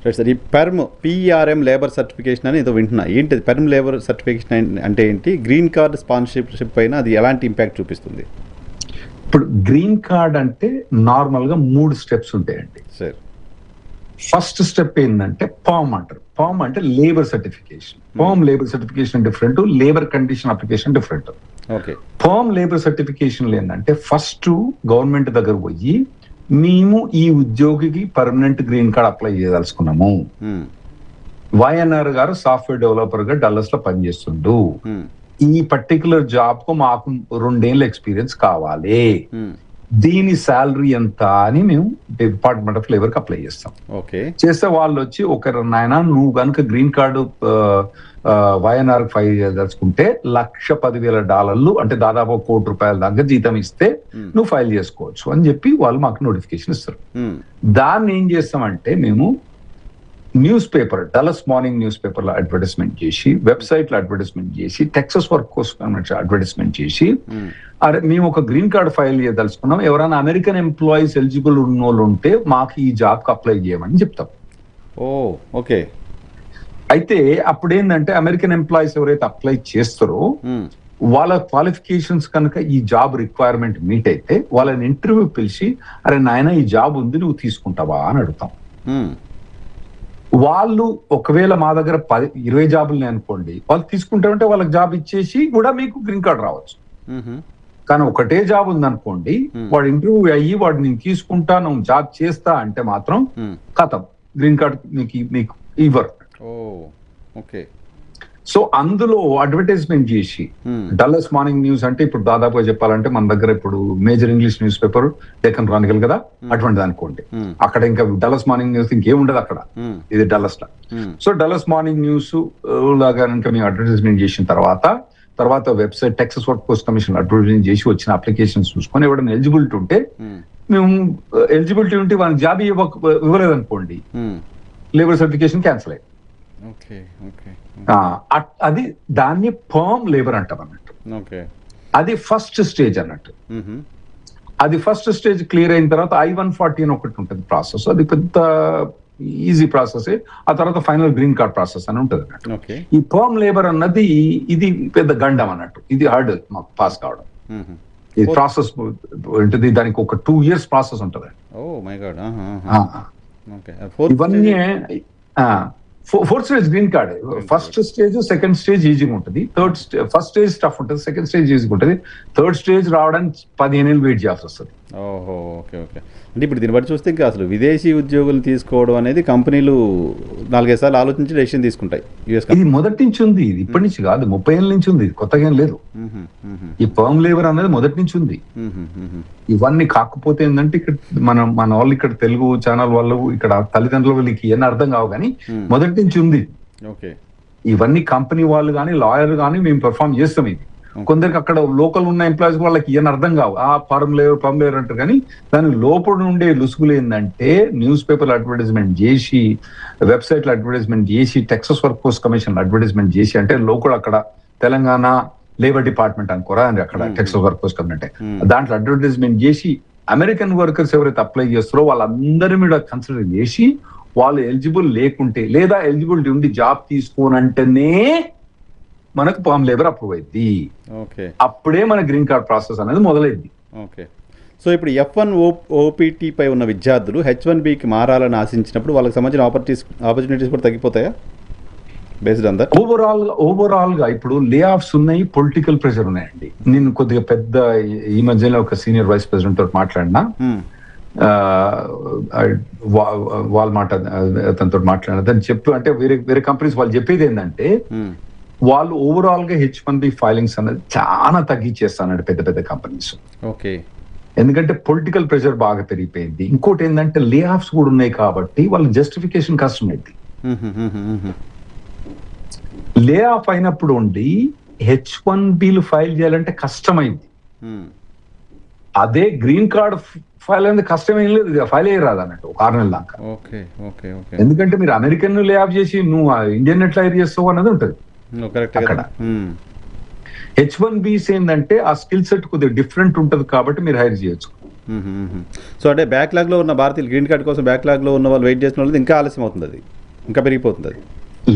Right sir. ఈ PRM labour certification అని ఏదో వింటున్నా, ఏంటి పెర్మ్ లేబర్ సర్టిఫికేషన్ అంటే ఏంటి? గ్రీన్ కార్డ్ స్పాన్సర్షిప్ పైన అది ఎలాంటి ఇంపాక్ట్ చూపిస్తుంది? ఇప్పుడు గ్రీన్ కార్డ్ అంటే నార్మల్ గా 3 స్టెప్స్ ఉంటాయండి సార్. ఫస్ట్ స్టెప్ ఏంటంటే పామ్ అంటారు. పామ్ అంటే labour certification. PERM labour certification different, labour condition application different. Okay. PERM labour certification ఏంటంటే ఫస్ట్ గవర్నమెంట్ దగ్గర పోయి మేము ఈ ఉద్యోగికి పర్మనెంట్ గ్రీన్ కార్డ్ అప్లై చేయదలుచుకున్నాము. వైఎన్ఆర్ గారు సాఫ్ట్వేర్ డెవలపర్ గా డల్లస్ లో పనిచేస్తుండు, ఈ పర్టికులర్ జాబ్ కు మాకు 2 ఏళ్ళ ఎక్స్పీరియన్స్ కావాలి, దీని శాలరీ ఎంత అని మేము డిపార్ట్మెంట్ ఆఫ్ లేబర్ కి అప్లై చేస్తాం. చేస్తే వాళ్ళు వచ్చి నాయన నువ్వు కనుక గ్రీన్ కార్డు వైఎన్ఆర్ ఫైల్ చేయదలుచుకుంటే $110,000 అంటే దాదాపు ₹1 కోటి దాకా జీతం ఇస్తే నువ్వు ఫైల్ చేసుకోవచ్చు అని చెప్పి వాళ్ళు మాకు నోటిఫికేషన్ ఇస్తారు. దాన్ని ఏం చేస్తామంటే మేము news paper, Dallas morning news paper లో అడ్వర్టైజ్మెంట్ చేసి, వెబ్సైట్ లో అడ్వర్టైజ్మెంట్ చేసి, టెక్సస్ వర్క్ కోసం అడ్వర్టైజ్మెంట్ చేసి, అరే మేము ఒక గ్రీన్ కార్డ్ ఫైల్ చేయదలుచుకున్నాం, ఎవరైనా అమెరికన్ ఎంప్లాయీస్ ఎలిజిబుల్ ఉన్న వాళ్ళు ఉంటే మాకు ఈ జాబ్ కి అప్లై చేయమని చెప్తాం. ఓకే. అయితే అప్పుడు ఏంటంటే అమెరికన్ ఎంప్లాయీస్ ఎవరైతే అప్లై చేస్తారో వాళ్ళ క్వాలిఫికేషన్స్ కనుక ఈ జాబ్ రిక్వైర్మెంట్ మీట్ అయితే వాళ్ళని ఇంటర్వ్యూ పిలిచి, అరే నాయన ఈ జాబ్ ఉంది నువ్వు తీసుకుంటావా అని అడుగుతాం. వాళ్ళు ఒకవేళ మా దగ్గర 20 జాబులు అనుకోండి, వాళ్ళు తీసుకుంటామంటే వాళ్ళకి జాబ్ ఇచ్చేసి కూడా మీకు గ్రీన్ కార్డ్ రావచ్చు. కానీ ఒకటే జాబ్ ఉందనుకోండి, వాడు ఇంటర్వ్యూ అయ్యి వాడు నేను తీసుకుంటా, నువ్వు జాబ్ చేస్తా అంటే మాత్రం కథం, గ్రీన్ కార్డ్ మీకు ఇవ్వరు. సో అందులో అడ్వర్టైజ్మెంట్ చేసి డల్లస్ మార్నింగ్ న్యూస్ అంటే ఇప్పుడు దాదాపుగా చెప్పాలంటే మన దగ్గర ఇప్పుడు major English news paper Deccan Chronicle కదా, అటువంటిది అనుకోండి. అక్కడ ఇంకా డల్లస్ మార్నింగ్ న్యూస్ ఇంకేముండదు అక్కడ, ఇది డల్లస్ లా. సో డల్లస్ మార్నింగ్ న్యూస్ లాగా ఇంకా మేము అడ్వర్టైజ్మెంట్ చేసిన తర్వాత website Texas work force commission advertisement చేసి వచ్చిన అప్లికేషన్స్ చూసుకొని ఎవరైనా ఎలిజిబిలిటీ ఉంటే మేము ఎలిజిబిలిటీ ఉంటే వాళ్ళకి జాబ్ ఇవ్వలేదు అనుకోండి, లేబర్ సర్టిఫికేషన్ క్యాన్సిల్ అయ్యింది. అది దాన్ని పర్మ్ లేబర్ అంటాం అన్నట్టు. అది ఫస్ట్ స్టేజ్ అన్నట్టు. అది ఫస్ట్ స్టేజ్ క్లియర్ అయిన తర్వాత I-140 అని ఒకటి ఉంటుంది ప్రాసెస్, అది పెద్ద ఈజీ ప్రాసెస్. ఆ తర్వాత ఫైనల్ గ్రీన్ కార్డ్ ప్రాసెస్ అని ఉంటుంది అన్నట్టు. ఈ పర్మ్ లేబర్ అన్నది ఇది పెద్ద గండం అన్నట్టు, ఇది హార్డ్ మాకు పాస్ కావడం. ఈ ప్రాసెస్ ఉంటుంది, దానికి ఒక 2 years ప్రాసెస్ ఉంటుంది. ఇవన్నీ fourth stage green card. First stage, second stage ఈజీగా ఉంటుంది, ఫస్ట్ స్టేజ్ టఫ్ ఉంటుంది, సెకండ్ స్టేజ్ ఈజీగా ఉంటుంది, థర్డ్ స్టేజ్ రావడానికి 15 ఏళ్ళు వెయిట్ చేయాల్సి వస్తుంది. ఓకే. అంటే ఇప్పుడు దీన్ని బట్టి చూస్తే ఇంకా అసలు విదేశీ ఉద్యోగులు తీసుకోవడం అనేది కంపెనీలు 4-5 సార్లు ఆలోచించి డెసిషన్ తీసుకుంటాయి. ఇది మొదటి నుంచి ఉంది, ఇది ఇప్పటి నుంచి కాదు, 30 ఏళ్ళ నుంచి ఉంది, కొత్తగా ఏం లేదు. ఈ పర్మ్ లేబర్ అనేది మొదటి నుంచి ఉంది. ఇవన్నీ కాకపోతే ఏంటంటే ఇక్కడ మన వాళ్ళు ఇక్కడ తెలుగు ఛానల్ వాళ్ళు ఇక్కడ తల్లిదండ్రుల వాళ్ళకి ఏమన్నా అర్థం కావు, కానీ మొదటి నుంచి ఉంది. ఇవన్నీ కంపెనీ వాళ్ళు కానీ లాయర్లు కానీ మేము పెర్ఫార్మ్ చేస్తాం. ఇది కొందరికి అక్కడ లోకల్ ఉన్న ఎంప్లాయీస్ వాళ్ళకి ఏం అర్థం కావు, పర్మ్ లేబర్ అంటారు. కానీ దాని లోపల ఉండే లుసుగులు ఏంటంటే న్యూస్ పేపర్ అడ్వర్టైజ్మెంట్ చేసి, వెబ్సైట్ లో అడ్వర్టైజ్మెంట్ చేసి, Texas work force commission advertisement చేసి, అంటే లోకల్ అక్కడ తెలంగాణ లేబర్ డిపార్ట్మెంట్ అనుకోరా అని అక్కడ టెక్సస్ వర్క్ ఫోర్స్ కమిటీ దాంట్లో అడ్వర్టైజ్మెంట్ చేసి అమెరికన్ వర్కర్స్ ఎవరైతే అప్లై చేస్తారో వాళ్ళందరి మీద కన్సిడర్ చేసి వాళ్ళు ఎలిజిబుల్ లేకుంటే లేదా ఎలిజిబిలిటీ ఉండి జాబ్ తీసుకోనంటేనే మనకు పర్మ్ లేబర్ అప్రూవ్ అయింది. అప్పుడే మన గ్రీన్ కార్డ్ ప్రాసెస్ అనేది మొదలైంది. సో ఇప్పుడు F1 OPT పై ఉన్న విద్యార్థులు H1Bకి మారాలని ఆశించినప్పుడు వాళ్ళకి సంబంధించిన ఆపర్చునిటీస్ కూడా తగ్గిపోతాయా? ఓవరాల్ గా ఇప్పుడు లే ఆఫ్స్ ఉన్నాయి, పొలిటికల్ ప్రెషర్ ఉన్నాయండి. నేను కొద్దిగా పెద్ద ఈ మధ్యలో ఒక సీనియర్ వైస్ ప్రెసిడెంట్ తోటి మాట్లాడినా, వాల్మార్ట్ అతనితో మాట్లాడినా, దాన్ని చెప్పు అంటే వేరే కంపెనీస్ వాళ్ళు చెప్పేది ఏంటంటే వాళ్ళు ఓవరాల్ గా H1B ఫైలింగ్స్ అనేది చాలా తగ్గించేస్తానండి పెద్ద కంపెనీస్. ఎందుకంటే పొలిటికల్ ప్రెషర్ బాగా పెరిగిపోయింది. ఇంకోటి ఏంటంటే లే ఆఫ్స్ కూడా ఉన్నాయి కాబట్టి వాళ్ళకి జస్టిఫికేషన్ కష్టమైంది. లే ఆఫ్ అయినప్పుడు ఉండి H1Bలు ఫైల్ చేయాలంటే కష్టమైంది. అదే గ్రీన్ కార్డ్ ఫైల్ అనేది కష్టమేం లేదు, ఫైల్ అయ్యి రాదు అన్నట్టు 6 నెలల దాకా. ఎందుకంటే మీరు అమెరికన్ లే ఆఫ్ చేసి నువ్వు ఇండియన్ ఎట్లా హైర్ చేస్తావు అన్నది ఉంటుంది అక్కడ. H1Bs ఏంటంటే ఆ స్కిల్ సెట్ కొద్దిగా డిఫరెంట్ ఉంటది కాబట్టి మీరు హైర్ చేయొచ్చు. సో అంటే బ్యాక్లాగ్లో ఉన్న భారతీయులు గ్రీన్ కార్డ్ కోసం బ్యాక్లాగ్లో ఉన్న వాళ్ళు వెయిట్ చేసిన వాళ్ళు ఇంకా ఆలస్యం అవుతుంది, అది ఇంకా పెరిగిపోతుంది అది.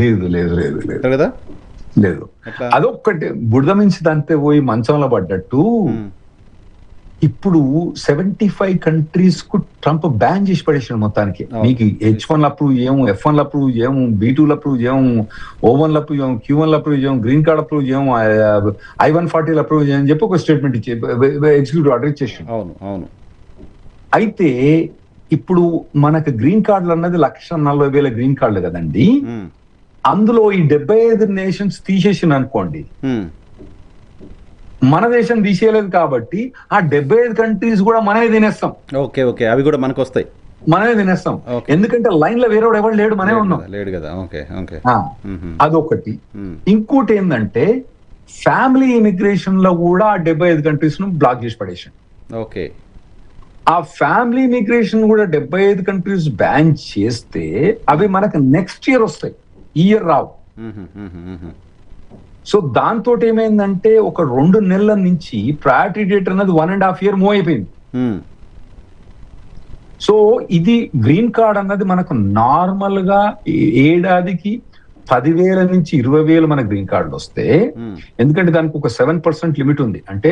లేదు లేదు లేదు లేదు అంతే కదా? లేదు, ఎట్లా? అదొక్కటి బురద మించి దంతే పోయి మంచంలో పడ్డట్టు. ఇప్పుడు 75 కంట్రీస్ కు ట్రంప్ బ్యాన్ చేసి పడేసాడు మొత్తానికి. మీకు H1 అప్రూవ్ చేయము, F1 అప్రూవ్ చేయము, B2 అప్రూవ్ చేయము, O1 అప్రూవ్ చేయము, Q1 అప్రూవ్ చేయము, గ్రీన్ కార్డ్ అప్రూవ్ చేయము, I-140 అప్రూవ్ చేయని చెప్పి ఒక స్టేట్మెంట్ ఇచ్చే ఎగ్జిక్యూటివ్ ఆర్డర్ ఇచ్చేసాడు. అవును అవును. అయితే ఇప్పుడు మనకు గ్రీన్ కార్డులు అన్నది 1,40,000 గ్రీన్ కార్డులు కదండి. అందులో ఈ 75 నేషన్స్ తీసేసిన అనుకోండి, మన దేశం తీసేయలేదు కాబట్టి ఆ 75 కంట్రీస్ కూడా మనమే తినేస్తాం. ఓకే ఓకే, అవి కూడా మనకు వస్తాయి, మనమే తినేస్తాం. ఎందుకంటే లైన్ లో వేరే ఎవరు లేడు, మనమే ఉన్నాం. లేడు కదా. Okay okay. అదొకటి. ఇంకోటి ఏంటంటే ఫ్యామిలీ ఇమిగ్రేషన్ లో కూడా ఆ 75 కంట్రీస్ ను బ్లాక్ చేసి పడేసాం. ఓకే. ఆ ఫ్యామిలీ ఇమిగ్రేషన్ కూడా 75 కంట్రీస్ బ్యాన్ చేస్తే అవి మనకు నెక్స్ట్ ఇయర్ వస్తాయి, ఈ ఇయర్ రావు. సో దాంతో ఏమైందంటే ఒక 2 నెలల నుంచి ప్రయారిటీ డేట్ అన్నది 1.5 year మూవ్ అయిపోయింది. సో ఇది గ్రీన్ కార్డ్ అన్నది మనకు నార్మల్ గా ఏడాదికి 10,000 నుంచి 20,000 మన గ్రీన్ కార్డులు వస్తే, ఎందుకంటే దానికి ఒక 7% లిమిట్ ఉంది. అంటే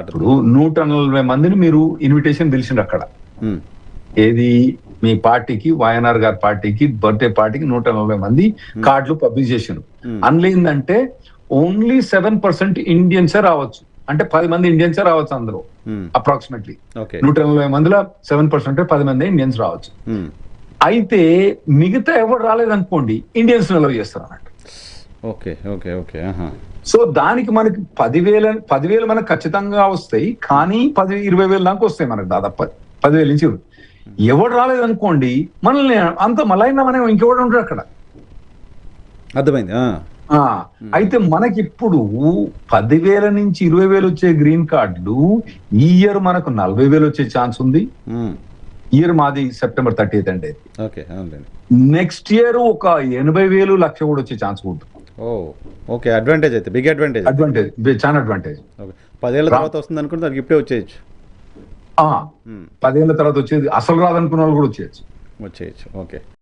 ఇప్పుడు 140 మందిని మీరు ఇన్విటేషన్ పిలిచిండ్రు అక్కడ. ఏది మీ పార్టీకి, వైఎన్ఆర్ గారి పార్టీకి, బర్త్డే పార్టీకి 140 మంది కార్డులు పబ్లిష్ చేసిండ్రు. అందులో ఏంటంటే ఓన్లీ 7% ఇండియన్సే రావచ్చు. అంటే 10 మంది ఇండియన్సే రావచ్చు అందులో అప్రాక్సిమేట్లీ. 140 మందిలో 7% 10 మంది ఇండియన్స్ రావచ్చు. అయితే మిగతా ఎవరు రాలేదనుకోండి, ఇండియన్స్ అలౌ చేస్తారు అన్నట్టు. Okay okay okay. సో దానికి మనకి 10,000 మనకు ఖచ్చితంగా వస్తాయి, కానీ 10,000-20,000 దాకా వస్తాయి మనకు, దాదాపు 10,000 నుంచి. ఎవరు రాలేదనుకోండి, మనల్ని అంత మలైనా మనం ఇంకెవరు ఉంటారు అక్కడ. అర్థమైంది. అయితే మనకి ఇప్పుడు 10,000 నుంచి 20,000 వచ్చే గ్రీన్ కార్డులు ఈ ఇయర్ మనకు 40,000 వచ్చే ఛాన్స్ ఉంది. ఇయర్ మాది September 30th అంటే. నెక్స్ట్ ఇయర్ ఒక 80,000 లక్ష కూడా వచ్చే ఛాన్స్ ఉంటుంది. ఓకే, అడ్వాంటేజ్ అయితే, బిగ్ అడ్వాంటేజ్. అడ్వాంటేజ్, చాలా అడ్వాంటేజ్. 10 ఏళ్ళ తర్వాత వస్తుంది అనుకుంటే దానికి ఇప్పుడే వచ్చేయచ్చు. 10 ఏళ్ళ తర్వాత వచ్చేది, అసలు రాదనుకున్న వాళ్ళు కూడా వచ్చేయచ్చు. ఓకే.